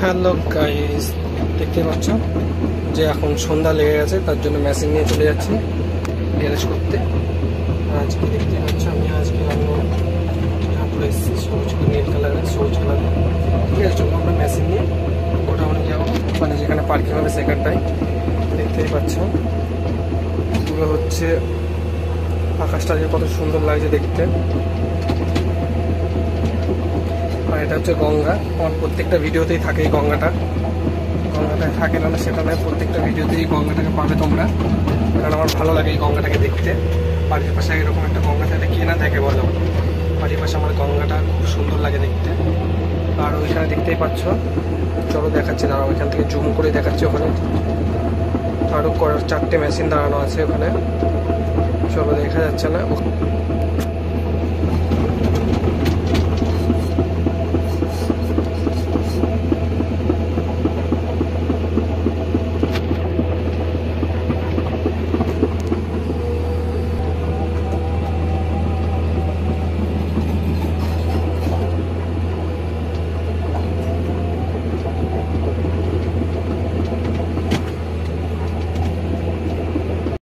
Hello guys, দেখতে পাচ্ছ যে এখন সন্ধ্যা লেগে গেছে, তার জন্য মেশিন নিয়ে চলে যাচ্ছি গ্যারেজ করতে। আজকে দেখতে পাচ্ছ আমি আজকে তারপরে সবুজ নীল কালারের সবুজ কালার, ঠিক আছে। চলো আমরা মেশিন নিয়ে গোডাউনে যাবো, মানে যেখানে পার্কিং হবে সেখানটায়। দেখতেই পাচ্ছ পুরো হচ্ছে আকাশটা যে কত সুন্দর লাগছে দেখতে। আর এটা হচ্ছে গঙ্গা, আমার প্রত্যেকটা ভিডিওতেই থাকে এই গঙ্গাটায় থাকে না, সেটা নয়, প্রত্যেকটা ভিডিওতেই এই গঙ্গাটাকে পাবে তোমরা, কারণ আমার ভালো লাগে এই গঙ্গাটাকে দেখতে। বাড়ির পাশে এরকম একটা গঙ্গা থাকলে কে না দেখে বলো, বাড়ির পাশে আমার গঙ্গাটা খুব সুন্দর লাগে দেখতে। আর ওইখানে দেখতেই পাচ্ছ, চলো দেখাচ্ছি, দাঁড়াও ওইখান থেকে জুম করে দেখাচ্ছি। ওখানে আরও 4টে মেশিন দাঁড়ানো আছে ওখানে, চলো দেখা যাচ্ছে না।